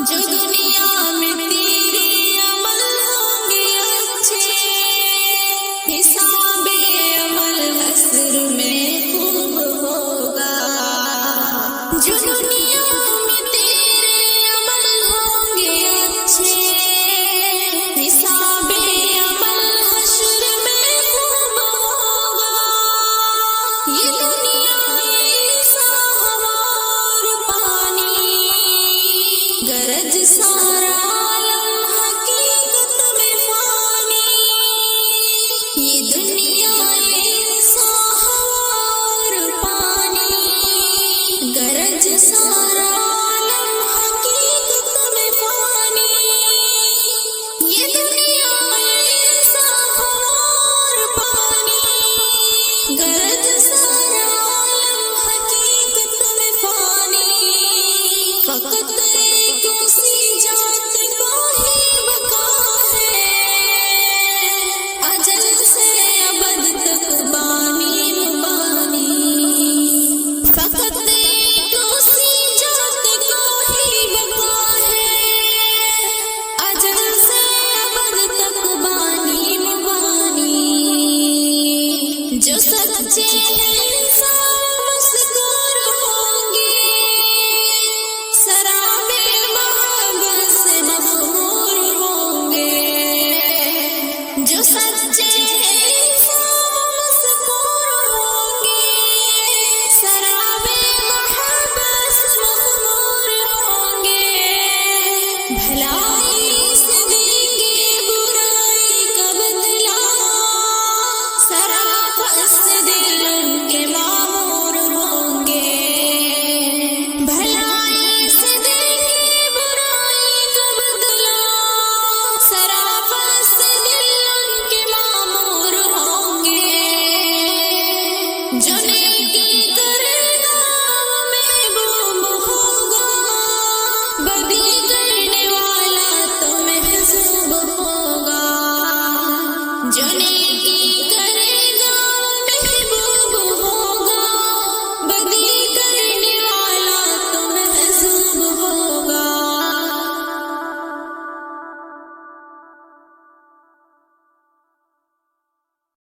जो दुनिया में तेरे अमल होंगे अच्छे, हिसाब अमल हस्र में खूब होगा। जो दुनिया में तेरे अमल होंगे अच्छे, हिसाब अमल हस्र में खूब होगा। ये दुनिया ऐसा हवा और पानी, गरज सारा आलम हकीकत में फानी। ये दुनिया ऐसा हवा और पानी, गरज सारा आलम हकीकत में फानी। ये दुनिया ऐसा हवा और पानी, गरज सारा आलम हकीकत में फानी। फकत उसी जात को ही बका है, अजल से अबद तक बानी मुबानी। फकत उसी जात को ही बका है, अजल से अबद तक बानी मुबानी। जो सच्चे हैं इंसान मस्कूर होंगे, सराबे मोहब्बत से मखमूर होंगे। जो सच्चे हैं इंसान मस्कूर होंगे, सराबे मोहब्बत से मखमूर होंगे। भलाई से देंगे बुराई का बदला, सराफत से दिल उनके मामूर होंगे। भलाई से देंगे बुराई का बदला, सराफत से